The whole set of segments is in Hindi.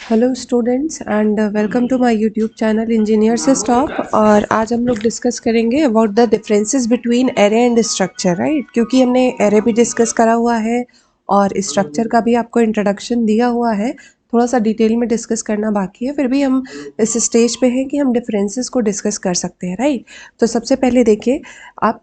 Hello students and welcome to my YouTube channel engineer से स्टॉप। और आज हम लोग डिस्कस करेंगे about the differences between array and structure, right. क्योंकि हमने एरे भी डिस्कस करा हुआ है और स्ट्रक्चर का भी आपको इंट्रोडक्शन दिया हुआ है, थोड़ा सा डिटेल में डिस्कस करना बाकी है। फिर भी हम इस स्टेज पे हैं कि हम डिफरेंसेस को डिस्कस कर सकते हैं, राइट। तो सबसे पहले देखिए, आप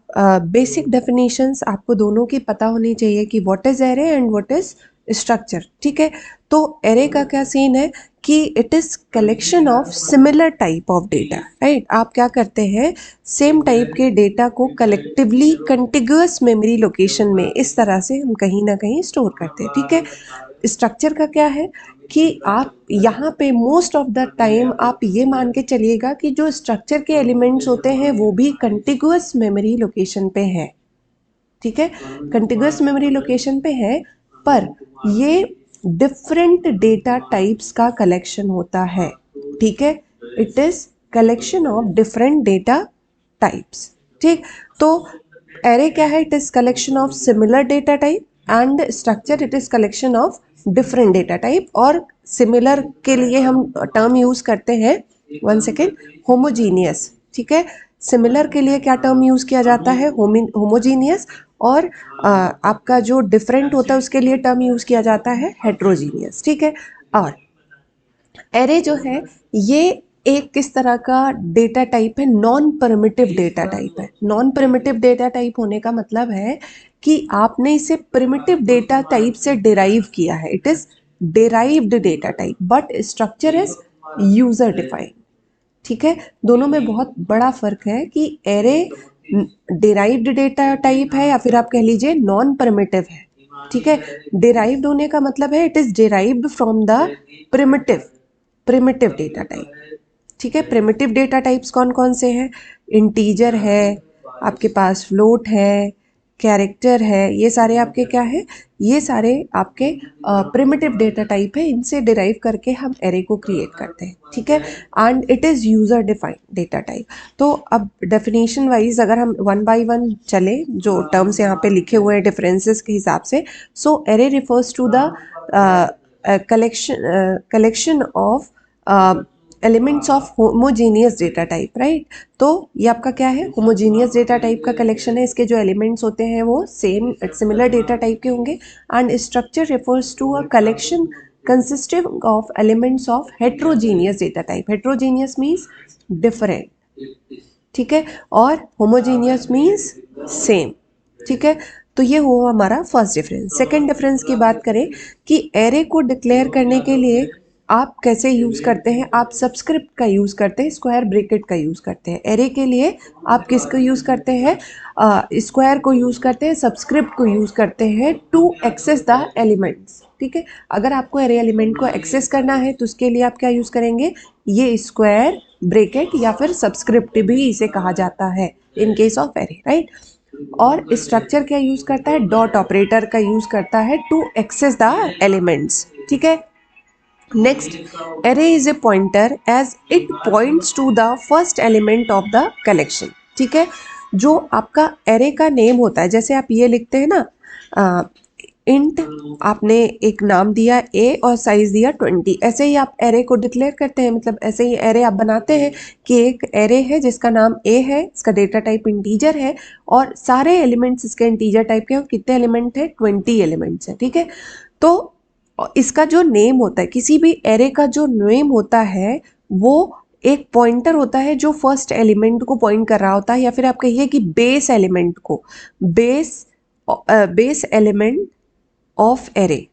बेसिक डेफिनेशंस आपको दोनों की पता होनी चाहिए कि what is array and what is structure, ठीक है। तो एरे का क्या सीन है कि it is collection of similar type of data, right. आप क्या करते हैं, सेम टाइप के डेटा को कलेक्टिवली कंटिग्यूअस मेमोरी लोकेशन में इस तरह से हम कहीं ना कहीं स्टोर करते हैं, ठीक है। स्ट्रक्चर का क्या है कि आप यहाँ पे मोस्ट ऑफ द टाइम आप ये मान के चलिएगा कि जो स्ट्रक्चर के एलिमेंट्स होते हैं वो भी कंटिग्यूअस मेमोरी लोकेशन पे है, ठीक है। कंटिग्यूअस मेमोरी लोकेशन पे है, पर ये डिफरेंट डेटा टाइप्स का कलेक्शन होता है, ठीक है। It is collection of different data types, ठीक। तो एरे क्या है, it is collection of similar data type, and structure it is collection of different data type. और सिमिलर के लिए हम टर्म यूज करते हैं, वन सेकेंड, होमोजीनियस, ठीक है। सिमिलर के लिए क्या टर्म यूज किया जाता है, होमोजीनियस। और आपका जो डिफरेंट होता है उसके लिए टर्म यूज किया जाता है हेट्रोजीनियस, ठीक है। और एरे जो है ये एक किस तरह का डेटा टाइप है, नॉन प्रिमिटिव डेटा टाइप है। नॉन प्रिमिटिव डेटा टाइप होने का मतलब है कि आपने इसे प्रिमिटिव डेटा टाइप से डिराइव किया है, it is derived data type, but structure is user defined, ठीक है। दोनों में बहुत बड़ा फर्क है कि एरे डिराइव्ड डेटा टाइप है या फिर आप कह लीजिए नॉन प्रिमिटिव है, ठीक है। डिराइव्ड होने का मतलब है it is derived from the primitive primitive data type, ठीक है। प्रिमिटिव डेटा टाइप्स कौन कौन से हैं, इंटीजर है, आपके पास फ्लोट है, कैरेक्टर है, ये सारे आपके क्या है, ये सारे आपके प्रिमिटिव डेटा टाइप है। इनसे डिराइव करके हम एरे को क्रिएट करते हैं, ठीक है। And it is user defined data type. तो अब डेफिनेशन वाइज अगर हम वन बाय वन चले, जो टर्म्स यहाँ पे लिखे हुए हैं डिफरेंसेस के हिसाब से, so array refers to the collection of elements of homogeneous data type, right. तो ये आपका क्या है, होमोजीनियस डेटा टाइप का कलेक्शन है। इसके जो एलिमेंट्स होते हैं वो सेम सिमिलर डेटा टाइप के होंगे। And structure refers to a collection consisting of elements of heterogeneous data type. Heterogeneous means different, ठीक है। और homogeneous means same, ठीक है। तो ये हुआ हमारा फर्स्ट डिफरेंस। सेकंड डिफरेंस की बात करें कि एरे को डिक्लेयर करने के लिए आप कैसे यूज करते हैं, आप सबस्क्रिप्ट का यूज करते हैं, स्क्वायर ब्रैकेट का यूज करते हैं। एरे के लिए आप किसको यूज करते हैं, स्क्वायर को यूज करते हैं, सबस्क्रिप्ट को यूज करते हैं टू एक्सेस द एलिमेंट्स, ठीक है। अगर आपको एरे एलिमेंट को एक्सेस करना है तो उसके लिए आप क्या यूज करेंगे, ये स्क्वायर ब्रैकेट या फिर सबस्क्रिप्ट भी इसे कहा जाता है in case of array, right. और स्ट्रक्चर क्या यूज करता है, डॉट ऑपरेटर का यूज करता है टू एक्सेस द एलिमेंट्स, ठीक है। Next, array is a pointer as it points to the first element of the collection, ठीक है। जो आपका एरे का नेम होता है, जैसे आप ये लिखते हैं ना, इंट आपने एक नाम दिया ए और साइज दिया 20, ऐसे ही आप एरे को डिक्लेयर करते हैं। मतलब ऐसे ही एरे आप बनाते हैं कि एक एरे है जिसका नाम ए है, इसका डेटा टाइप इंटीजर है और सारे एलिमेंट्स इसके इंटीजर टाइप के हैं। कितने एलिमेंट है, 20 एलिमेंट्स है, ठीक है। तो इसका जो नेम होता है, किसी भी एरे का जो नेम होता है वो एक पॉइंटर होता है जो फर्स्ट एलिमेंट को पॉइंट कर रहा होता है, या फिर आप कहिए कि बेस एलिमेंट को, बेस एलिमेंट ऑफ एरे,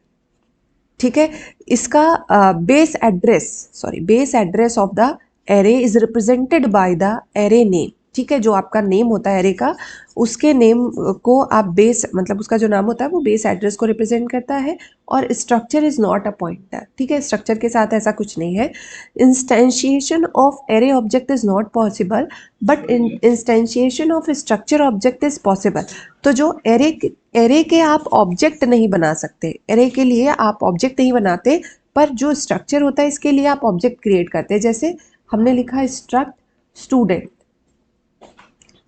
ठीक है। इसका base address of the array is represented by the array name, ठीक है। जो आपका नेम होता है एरे का, उसके नेम को आप बेस, मतलब उसका जो नाम होता है वो बेस एड्रेस को रिप्रेजेंट करता है। और structure is not a pointer, ठीक है। स्ट्रक्चर के साथ ऐसा कुछ नहीं है। Instantiation of array object is not possible, but instantiation of structure object is possible. तो जो एरे के आप ऑब्जेक्ट नहीं बना सकते, एरे के लिए आप ऑब्जेक्ट नहीं बनाते, पर जो स्ट्रक्चर होता है इसके लिए आप ऑब्जेक्ट क्रिएट करते हैं। जैसे हमने लिखा स्ट्रक्ट स्टूडेंट,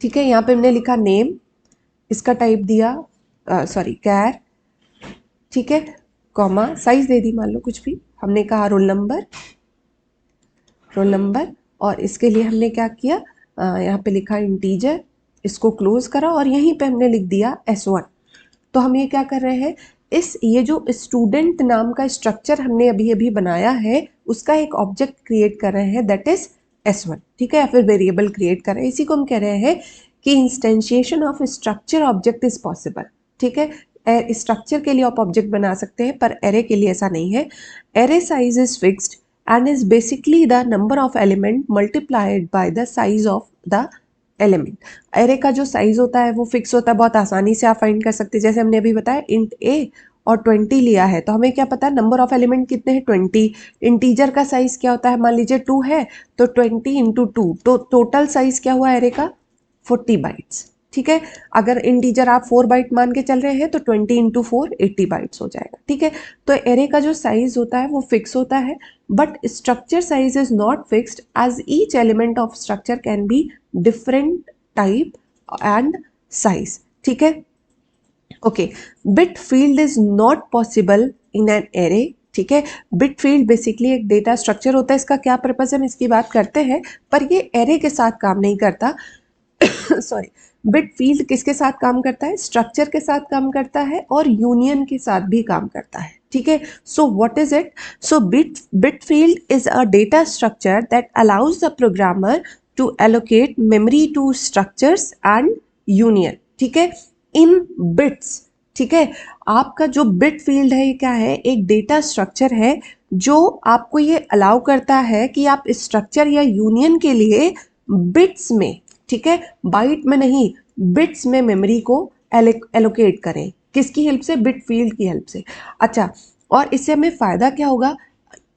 ठीक है। यहाँ पे हमने लिखा नेम, इसका टाइप दिया कैर, ठीक है। कॉमा साइज दे दी मान लो कुछ भी, हमने कहा रोल नंबर, और इसके लिए हमने क्या किया, यहाँ पे लिखा इंटीजर, इसको क्लोज करा और यहीं पे हमने लिख दिया S1। तो हम ये क्या कर रहे हैं, ये जो स्टूडेंट नाम का स्ट्रक्चर हमने अभी अभी बनाया है उसका एक ऑब्जेक्ट क्रिएट कर रहे हैं, दैट इज S1, ठीक है, या फिर वेरिएबल क्रिएट कर रहे हैं। इसी को हम कह रहे हैं कि instantiation of structure object is possible, ठीक है। स्ट्रक्चर के लिए आप ऑब्जेक्ट बना सकते हैं पर एरे के लिए ऐसा नहीं है। Array size is fixed and is basically the number of element multiplied by the size of the element। Array का जो साइज होता है वो फिक्स होता है, बहुत आसानी से आप फाइंड कर सकते हैं। जैसे हमने अभी बताया इंट a और 20 लिया है तो हमें क्या पता है नंबर ऑफ एलिमेंट कितने हैं, 20। इंटीजर का साइज क्या होता है, मान लीजिए 2 है तो 20 इंटू 2, तो टोटल साइज क्या हुआ एरे का, 40 बाइट्स, ठीक है। अगर इंटीजर आप 4 बाइट मान के चल रहे हैं तो 20 इंटू 4 80 बाइट्स हो जाएगा, ठीक है। तो एरे का जो साइज होता है वो फिक्स होता है, but structure size is not fixed as each element of structure can be different type and size, ठीक है। Okay, bit field is not possible in an array, ठीक है। बिट फील्ड बेसिकली एक डेटा स्ट्रक्चर होता है, इसका क्या पर्पज है हम इसकी बात करते हैं, पर ये एरे के साथ काम नहीं करता। सॉरी, बिट फील्ड किसके साथ काम करता है, स्ट्रक्चर के साथ काम करता है और यूनियन के साथ भी काम करता है, ठीक है। So what is it, so bit field is a data structure that allows the programmer to allocate memory to structures and union, ठीक है, इन बिट्स, ठीक है। आपका जो बिट फील्ड है ये क्या है, एक डेटा स्ट्रक्चर है जो आपको ये अलाउ करता है कि आप स्ट्रक्चर या यूनियन के लिए बिट्स में, ठीक है, बाइट में नहीं, बिट्स में मेमोरी को एलोकेट करें, किसकी हेल्प से, बिट फील्ड की हेल्प से। अच्छा, और इससे हमें फ़ायदा क्या होगा,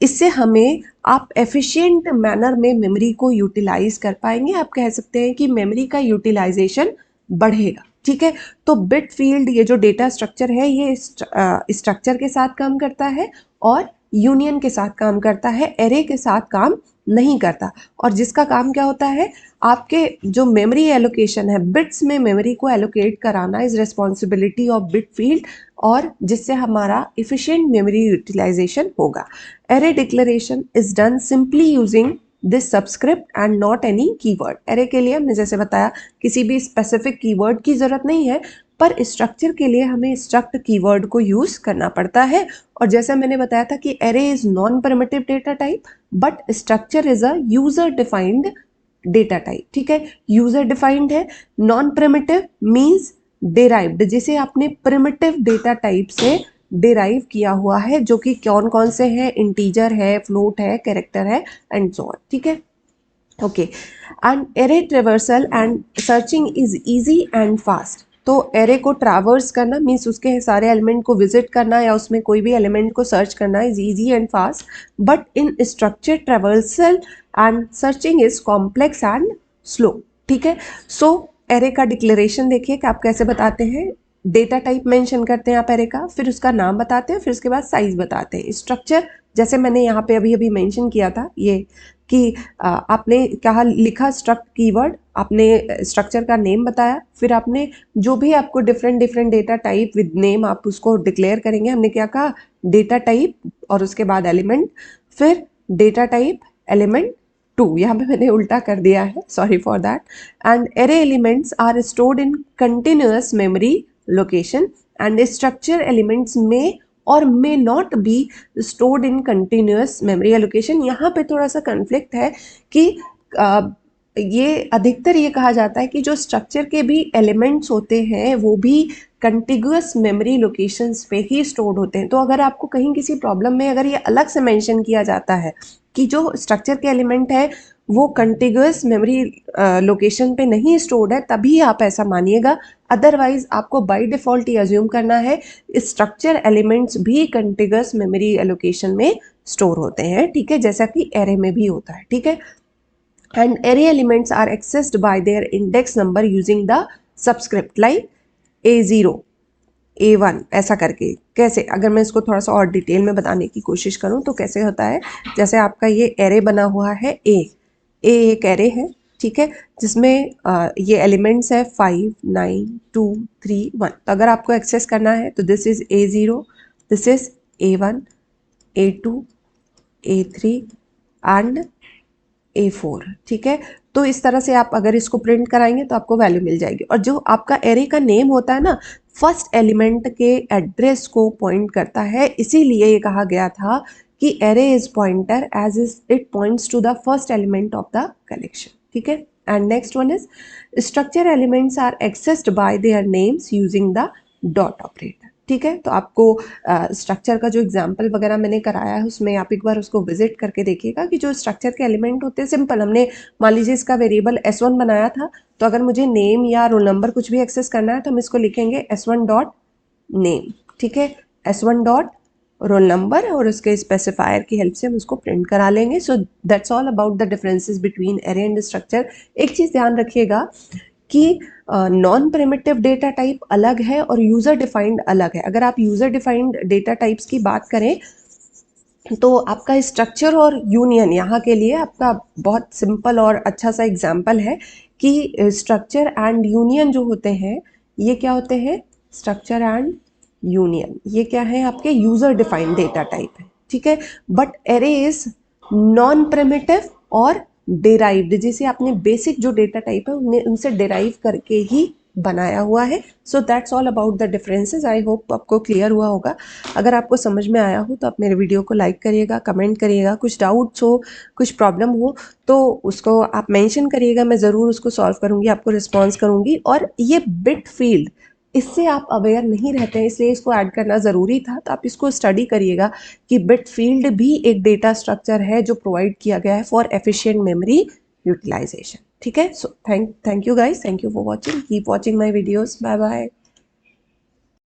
इससे हमें आप एफिशिएंट मैनर में मेमोरी को यूटिलाइज कर पाएंगे। आप कह सकते हैं कि मेमोरी का यूटिलाइजेशन बढ़ेगा, ठीक है। तो बिट फील्ड ये जो डेटा स्ट्रक्चर है ये स्ट्रक्चर के साथ काम करता है और यूनियन के साथ काम करता है, एरे के साथ काम नहीं करता। और जिसका काम क्या होता है, आपके जो मेमोरी एलोकेशन है, बिट्स में मेमोरी को एलोकेट कराना is responsibility of bit field, और जिससे हमारा इफिशिएंट मेमोरी यूटिलाइजेशन होगा। Array declaration is done simply using this subscript and not any keyword. Array के लिए हमने जैसे बताया किसी भी स्पेसिफिक कीवर्ड की जरूरत नहीं है, पर स्ट्रक्चर के लिए हमें स्ट्रक्ट कीवर्ड को यूज करना पड़ता है। और जैसा मैंने बताया था कि array is non primitive data type but structure is a user defined data type, ठीक है। यूजर डिफाइंड है, नॉन प्रिमिटिव मींस डिराइव्ड, जिसे आपने प्रिमिटिव डेटा टाइप से डिराइव किया हुआ है, जो कि कौन कौन से हैं, इंटीजर है, फ्लोट है, कैरेक्टर है एंड सो ऑन, ठीक है। Okay, and array traversal and searching is easy and fast. तो एरे को ट्रैवर्स करना मीन्स उसके सारे एलिमेंट को विजिट करना या उसमें कोई भी एलिमेंट को सर्च करना is easy and fast, but in structure traversal and searching is complex and slow, ठीक है। सो एरे का डिक्लेरेशन देखिए कि आप कैसे बताते हैं, डेटा टाइप मेंशन करते हैं आप एरे का, फिर उसका नाम बताते हैं, फिर उसके बाद साइज बताते हैं। स्ट्रक्चर जैसे मैंने यहाँ पे अभी अभी मेंशन किया था ये कि आपने कहा, लिखा स्ट्रक्ट कीवर्ड, आपने स्ट्रक्चर का नेम बताया, फिर आपने जो भी आपको different different data type with name आप उसको डिक्लेयर करेंगे। हमने क्या कहा, डेटा टाइप और उसके बाद एलिमेंट, फिर डेटा टाइप एलिमेंट 2, यहाँ पे मैंने उल्टा कर दिया है, sorry for that. And array elements are stored in continuous memory location and structure elements may or may not be stored in continuous memory allocation. यहाँ पे थोड़ा सा कन्फ्लिक्ट है कि ये अधिकतर ये कहा जाता है कि जो स्ट्रक्चर के भी एलिमेंट्स होते हैं वो भी कंटिग्यूअस मेमोरी लोकेशंस पे ही स्टोर्ड होते हैं। तो अगर आपको कहीं किसी प्रॉब्लम में अगर ये अलग से मेंशन किया जाता है कि जो स्ट्रक्चर के एलिमेंट है वो कंटिग्यूअस मेमोरी लोकेशन पे नहीं स्टोर्ड है, तभी आप ऐसा मानिएगा। अदरवाइज आपको बाय डिफ़ॉल्ट ही अज्यूम करना है स्ट्रक्चर एलिमेंट्स भी कंटिग्यूअस मेमोरी एलोकेशन में स्टोर होते हैं, ठीक है, जैसा कि एरे में भी होता है, ठीक है। And array elements are accessed by their index number using the subscript like A0 A1 ऐसा करके। कैसे, अगर मैं इसको थोड़ा सा और डिटेल में बताने की कोशिश करूं तो कैसे होता है, जैसे आपका ये एरे बना हुआ है ए एक एरे है, ठीक है, जिसमें ये एलिमेंट्स है 5 9 2 3 1। तो अगर आपको एक्सेस करना है तो this is A0, this is A1, A2, A3 and A4। ठीक है, तो इस तरह से आप अगर इसको प्रिंट कराएंगे तो आपको वैल्यू मिल जाएगी। और जो आपका एरे का नेम होता है ना, फर्स्ट एलिमेंट के एड्रेस को पॉइंट करता है, इसीलिए ये कहा गया था कि array is pointer as is it points to the first element of the collection. ठीक है, and next one is structure elements are accessed by their names using the dot operator. ठीक है, तो आपको स्ट्रक्चर का जो एग्जाम्पल वगैरह मैंने कराया है उसमें आप एक बार उसको विजिट करके देखिएगा कि जो स्ट्रक्चर के एलिमेंट होते हैं सिंपल, हमने मान लीजिए इसका वेरिएबल S1 बनाया था, तो अगर मुझे नेम या रोल नंबर कुछ भी एक्सेस करना है तो हम इसको लिखेंगे S1 डॉट नेम। ठीक है, S1 डॉट रोल नंबर और उसके स्पेसिफायर की हेल्प से हम उसको प्रिंट करा लेंगे। So that's all about the differences between array and structure. एक चीज़ ध्यान रखिएगा कि नॉन प्रिमिटिव डेटा टाइप अलग है और यूज़र डिफाइंड अलग है। अगर आप यूज़र डिफाइंड डेटा टाइप्स की बात करें तो आपका स्ट्रक्चर और यूनियन यहाँ के लिए आपका बहुत सिंपल और अच्छा सा एग्जाम्पल है कि स्ट्रक्चर एंड यूनियन जो होते हैं ये क्या होते हैं, स्ट्रक्चर एंड यूनियन ये क्या है, आपके यूज़र डिफाइंड डेटा टाइप है। ठीक है, but array is non primitive और डिराइव्ड, जैसे आपने बेसिक जो डेटा टाइप है उन्हें उनसे डिराइव करके ही बनाया हुआ है। So that's all about the differences. I hope आपको क्लियर हुआ होगा। अगर आपको समझ में आया हो तो आप मेरे वीडियो को लाइक करिएगा, कमेंट करिएगा, कुछ डाउट्स हो, कुछ प्रॉब्लम हो तो उसको आप मेंशन करिएगा, मैं ज़रूर उसको सॉल्व करूँगी, आपको रिस्पॉन्स करूँगी। और ये बिट फील्ड, इससे आप अवेयर नहीं रहते हैं इसलिए इसको ऐड करना ज़रूरी था, तो आप इसको स्टडी करिएगा कि बिट फील्ड भी एक डेटा स्ट्रक्चर है जो प्रोवाइड किया गया है फॉर एफिशिएंट मेमोरी यूटिलाइजेशन। ठीक है, so thank you guys, thank you for watching, keep watching my videos, bye bye.